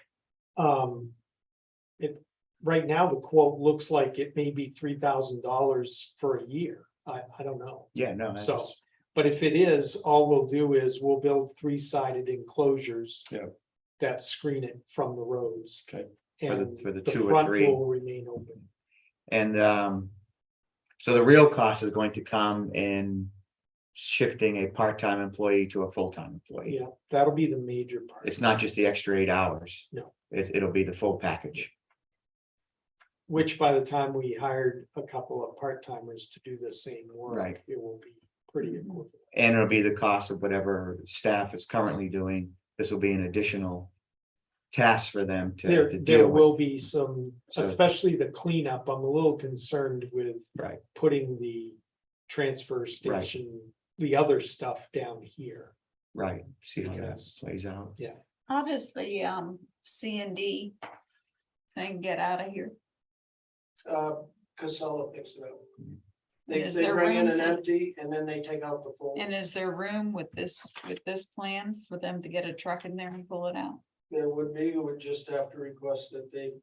right now, the quote looks like it may be $3,000 for a year. I don't know. Yeah, no. So, that's- but if it is, all we'll do is we'll build 3-sided enclosures. Yeah. That screen it from the roads. Okay. And For the the 2 or front 3. will remain open. And so the real cost is going to come in shifting a part-time employee to a full-time employee. Yeah, that'll be the major part. It's not just the extra 8 hours. No. It'll be the full package. Which by the time we hired a couple of part-timers to do the same work. Right. It will be pretty equivalent. And it'll be the cost of whatever staff is currently doing. This will be an additional tasks for them to There deal will with. be some, So- especially the cleanup. I'm a little concerned with Right, putting the transfer station, the other stuff down here. right. See how that Because- plays out. How does the C&D thing get out of here? Casella picks it up. Is They there bring in room an for- empty and then they take out the full. And is there room with this plan for them to get a truck in there and pull it out? There would be, you would just have to request that they,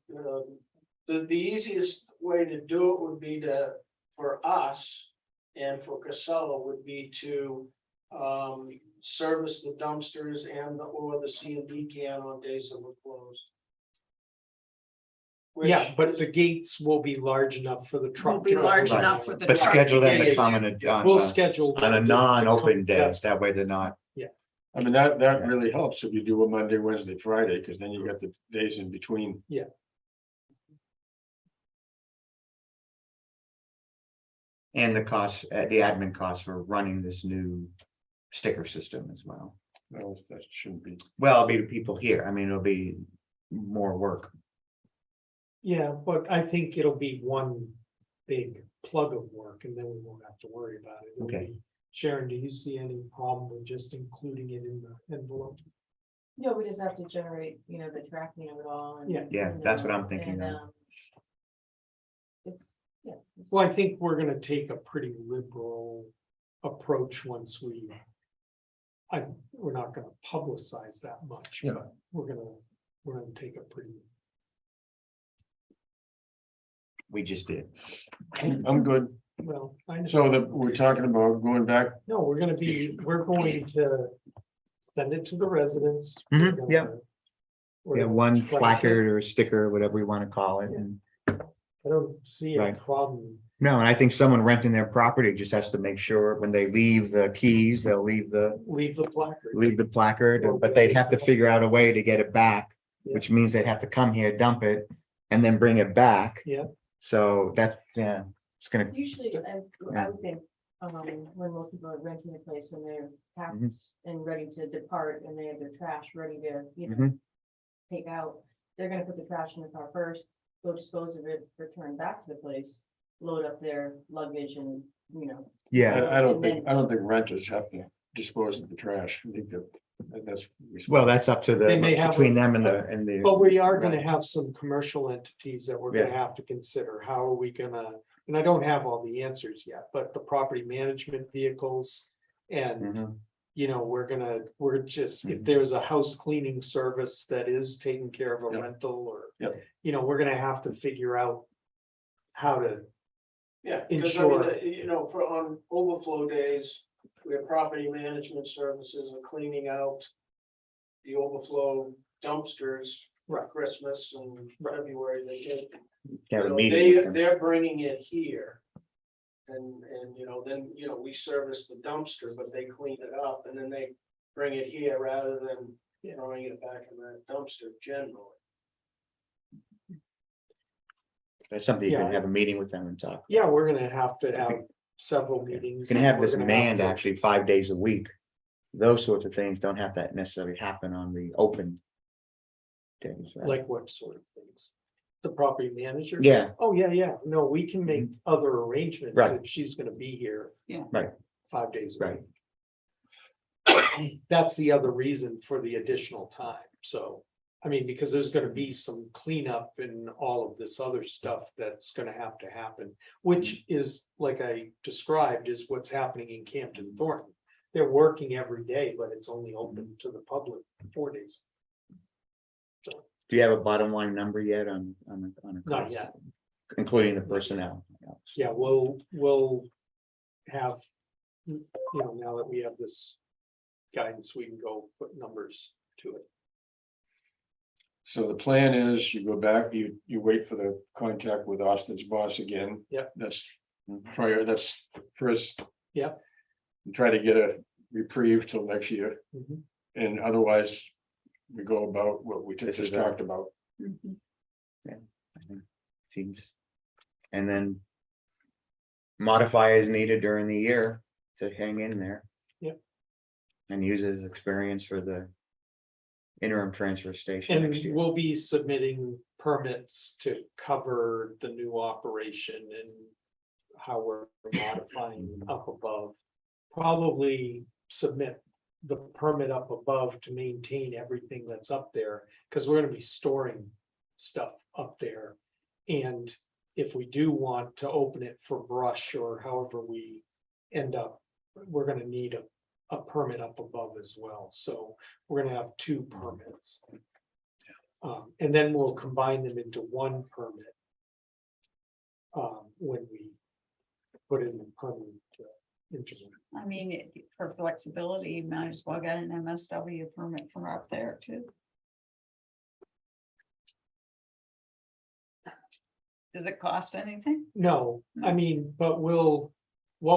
the easiest way to do it would be for us. And for Casella would be to, service the dumpsters or the C&D can on days that we're closed. Yeah, Which but is- the gates will be large enough for the truck. Will be to large run enough around. for the But truck schedule them get to in come there. We'll on schedule. a them to non-open come- day, that's- that way they're not, I mean, that really helps if you do a Monday, Wednesday, Friday, because then you got the days in between. and the cost, the admin costs for running this new sticker system as well. Well, that shouldn't be. Well, it'll be the people here, I mean, it'll be more work. Yeah, but I think it'll be one big plug of work and then we won't have to worry about it. It'll Okay. be- Sharon, do you see any problem with just including it in the envelope? No, we just have to generate, the tracking of it all. And, Yeah. That's what I'm thinking of. it's- Yeah. it's- Well, I think we're gonna take a pretty liberal approach once we're not gonna publicize that much, Yeah. but we're gonna take a pretty. We just did. I'm good. Well, I know. So we're talking about going back, No, we're going to send it to the residents. Mhm, We're yeah. gonna- we're Yeah, gonna one try to- placard or sticker, whatever we want to call it, and I don't see a Right. problem. no, and I think someone renting their property just has to make sure when they leave the keys, they'll leave the Leave the placard. but they'd have to figure out a way to get it back, which means they'd have to come here, dump it, and then bring it back. Yeah. So that, it's gonna, Usually, I Yeah. would think, when most people are renting a place and they're packed Mhm. and ready to depart and they have their trash ready to, Mhm. take out, they're gonna put the trash in the car first, go dispose of it, return back to the place, load up their luggage and, yeah, I don't think renters have to dispose of the trash. I think that's. well, that's up to They may have between a- them and the. But we are gonna Right. have some commercial entities that we're gonna Yeah. have to consider. How are we gonna, and I don't have all the answers yet, but the property management vehicles. And, Mhm. we're just, if Mhm. there's a house cleaning service that is taking care of a Yeah. rental or. Yeah. We're gonna have to figure out how to, Yeah, Ensure. because for on overflow days, we have property management services and cleaning out. The overflow dumpsters for Right. Christmas and Right. February, they get. Have a meeting with them. They're bringing it here. And then, we service the dumpster, but they clean it up and then they bring it here rather than throwing it back in that dumpster generally. That's something you can Yeah. have a meeting with them and talk. yeah, we're gonna have to have several meetings. You can have and this we're gonna have manned to- actually 5 days a week. Those sorts of things don't have to necessarily happen on the open days, right? Like what sort of things? The property manager? Yeah, Oh, yeah, no, we can make other arrangements Right. if she's gonna be here. Yeah. Right. 5 days. a right. week. That's the other reason for the additional time, so. I mean, because there's gonna be some cleanup and all of this other stuff that's gonna have to happen. Which is, like I described, is what's happening in Camden Thornton. They're working every day, but it's only open to the public 4 days. Do you have a bottom line number yet on a Not cost? yet. Including the personnel? Yeah, we'll have, now that we have this guidance, we can go put numbers to it. So the plan is you go back, you wait for the contact with Austin's boss again. Yep. That's that's first. Yep. And try to get a reprieve till next year, Mhm. and otherwise we go about what we This just is talked about. Mhm. I think seems. And then. Modify as needed during the year to hang in there. Yep. And use his experience for the interim transfer station And next year. we'll be submitting permits to cover the new operation and how we're modifying up above. Probably submit the permit up above to maintain everything that's up there, because we're gonna be storing stuff up there. And if we do want to open it for brush or however we end up, we're gonna need a permit up above as well. So we're gonna have two permits. And then we'll combine them into one permit. When we put in the permanent interval. I mean, for flexibility, you might as well get an MSW permit from up there too. Does it cost anything? No, I mean, but what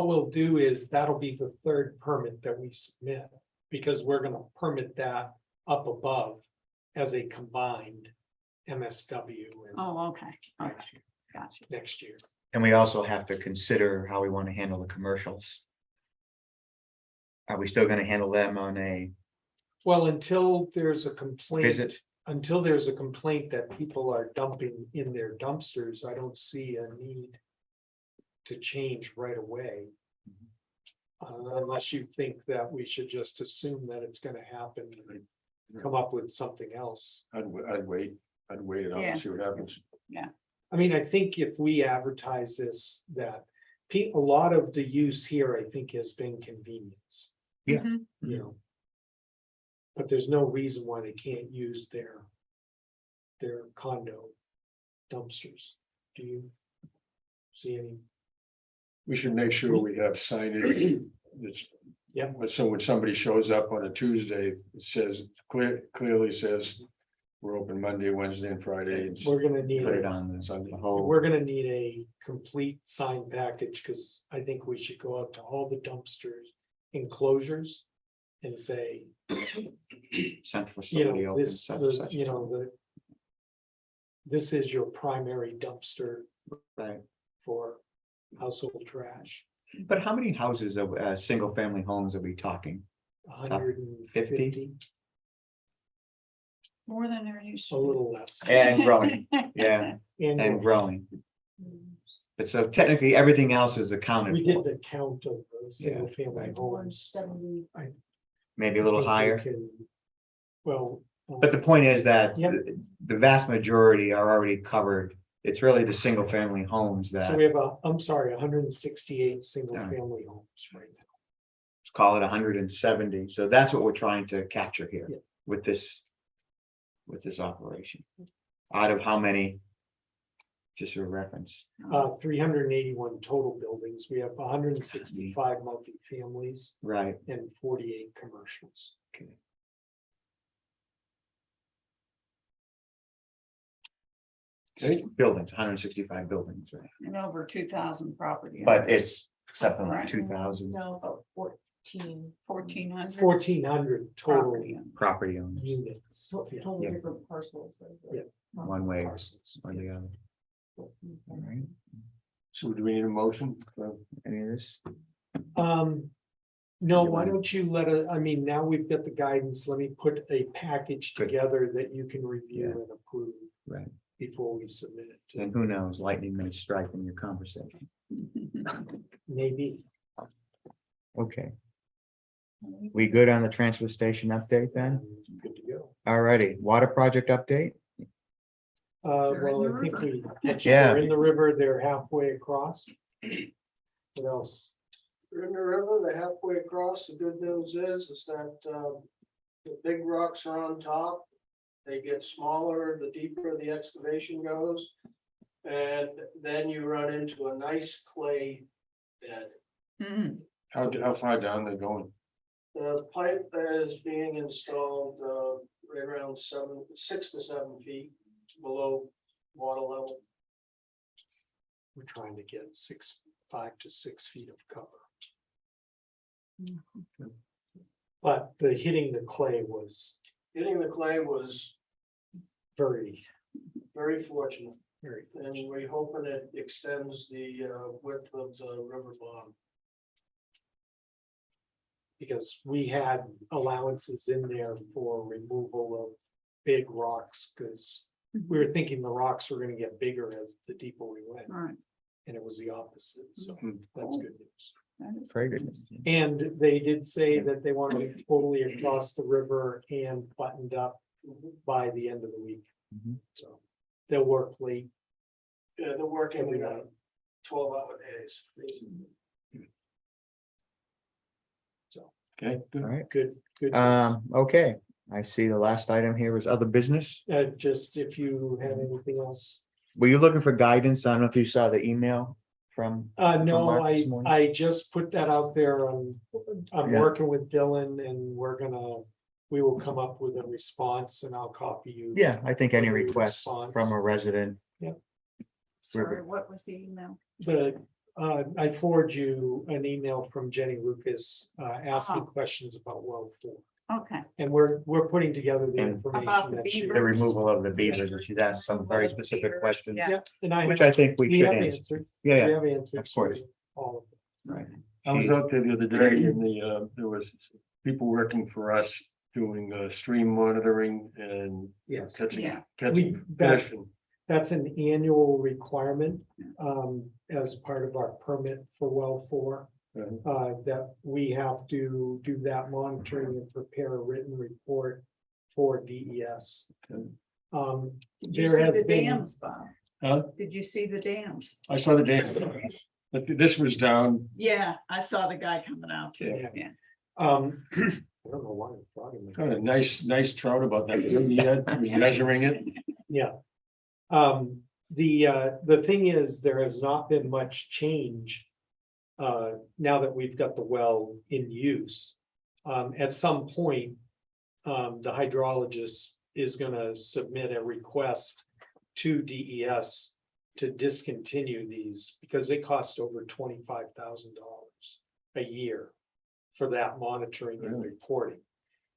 we'll do is that'll be the third permit that we submit. Because we're gonna permit that up above as a combined MSW and Oh, okay, okay, gotcha. next year. And we also have to consider how we want to handle the commercials. Are we still gonna handle them on a Well, until there's a complaint, visit? until there's a complaint that people are dumping in their dumpsters, I don't see a need to change right away. Unless you think that we should just assume that it's gonna happen and come up with something else. I'd wait it out Yeah. and see what happens. I mean, I think if we advertise this, that a lot of the use here, I think, has been convenience. Yeah. Mhm. You know. But there's no reason why they can't use their condo dumpsters. Do you see any? We should make sure we have signage. That's. Yeah. So when somebody shows up on a Tuesday, it says, clearly says, we're open Monday, Wednesday and Friday. and We're gonna need, Put it on the Sunday. whole, we're gonna need a complete sign package, because I think we should go out to all the dumpsters enclosures and say, central you facility know, open. this, such and such. you know, this is your primary dumpster Right. for household trash. But how many houses of single family homes are we talking? 150, More than there used a to be. little less. And growing, yeah, and And growing. But so technically, everything else is accounted we did for, the count of the single family right. homes. 170. maybe a little I think we higher. can- Well. But the point is that Yep. the vast majority are already covered. It's really the single family homes So that, we have I'm sorry, 168 single Yeah. family homes right now. let's call it 170. So that's what we're trying to capture here Yeah. with this. With this operation. Out of how many? Just for reference. 381 total buildings. We have 165 multifamilies Right. and 48 commercials. Okay. Buildings, 165 buildings, right? And over 2,000 property. But owners. it's something like Right. 2,000 No, about 14. 1,400. 1,400 total property owners. property owners, units. Yeah. Totally Yeah. different parcels. Yeah. one way or Parcels. the other. All right. So do we need a motion? Any of this? No, You why want- don't you I mean, now we've got the guidance, let me put a package Good. together that you can review Yeah. and approve. Right. Before we submit it to, And who knows, lightning may strike in your conversation. maybe. Okay, we good on the transfer station update then? Good to go. All righty, water project update? They're in Well, the I think river. they're in the river, they're halfway across. What else? We're in the river, they're halfway across. The good news is that the big rocks are on top. They get smaller the deeper the excavation goes. And then you run into a nice clay bed. Hmm. How far down they going? The pipe is being installed right around 6 to 7 feet below water level. We're trying to get 5 to 6 feet of cover. But the hitting the clay was Hitting the clay was very, very fortunate, very. and we're hoping it extends the width of the river bottom. because we had allowances in there for removal of big rocks, because we were thinking the rocks were gonna get bigger as the deeper we went, All right. and it was the opposite, so Mhm. that's good news. That is Very good. And they did say that they want to be totally across the river and buttoned up by the end of the week. Mhm. So they'll work late. Yeah, they're working 12-hour days. So Okay, All good. right. good. Okay, I see the last item here is other business. Just if you have anything else. Were you looking for guidance? I don't know if you saw the email from. No, Mark this morning? I just put that out there. I'm Yeah. working with Dylan and we will come up with a response and I'll copy you. Yeah, I think any Whether we requests respond. from a resident. Sorry, what was the email? But I forward you an email from Jenny Lucas asking Uh-huh. questions about well 4. Okay, And we're putting together the And- information. About the that she- beaver. The removal of the beavers, and she's asked some very specific questions, Yeah. Yeah, and I which have, I think we we should have answer. answered. Yeah, We yeah, have answered. of course. All of them. right. I was She- out there the other day and there was people working for us doing stream monitoring and Yes. catching, Yeah. catching that's- fish. And That's an annual requirement as part of our permit for well 4. That we have to do that monitoring and prepare a written report for DES. Okay. did you There see has the been, dams, Bob? Huh? Did you see the dams? I saw the dam, but this was down, Yeah, I saw the guy coming out too, Yeah. yeah. I don't know why I'm frogging my- got a nice trout about that. He was measuring it. Yeah. The thing is, there has not been much change. Now that we've got the well in use. At some point. The hydrologist is gonna submit a request to DES. To discontinue these, because they cost over $25,000 a year. For that monitoring and Really? reporting.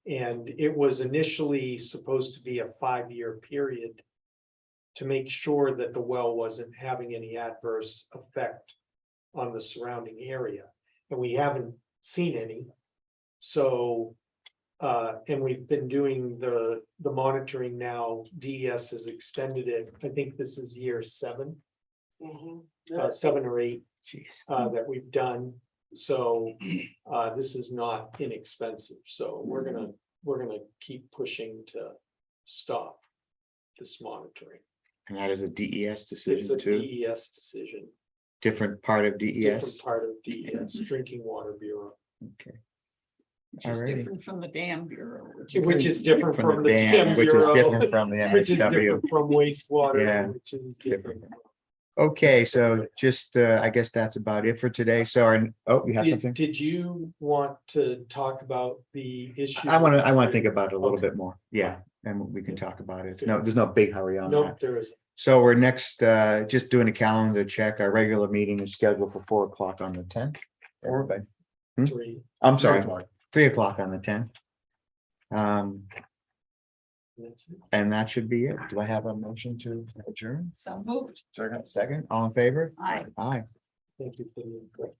And it was initially supposed to be a 5-year period. To make sure that the well wasn't having any adverse effect on the surrounding area, and we haven't seen any. So, and we've been doing the monitoring now, DES has extended it, I think this is year 7. 7 or 8 that we've done, so this is not inexpensive, so we're gonna keep pushing to stop this monitoring. And that is a DES It's decision a too, DES decision, different part of different DES. part of DES, Drinking Water Bureau, Okay. Which is Alrighty. different from the dam bureau. which is different from the dam, dam which is bureau, different from the which is MSW. different from wastewater, Yeah. which is different. Okay, so just, I guess that's about it for today. So, you have something? Did you want to talk about the issue? I want to think about it a little bit more. Yeah, and we can talk about it. No, there's no big hurry on No, that. there isn't. So we're next, just doing a calendar check. Our regular meeting is scheduled for 4 o'clock on the 10th. Everybody, 3. I'm sorry, 3 o'clock. 3 o'clock on the 10th. That's it. And that should be it. Do I have a motion to adjourn? So moved. Second. Second, all in favor? Aye. Aye. Thank you for the input.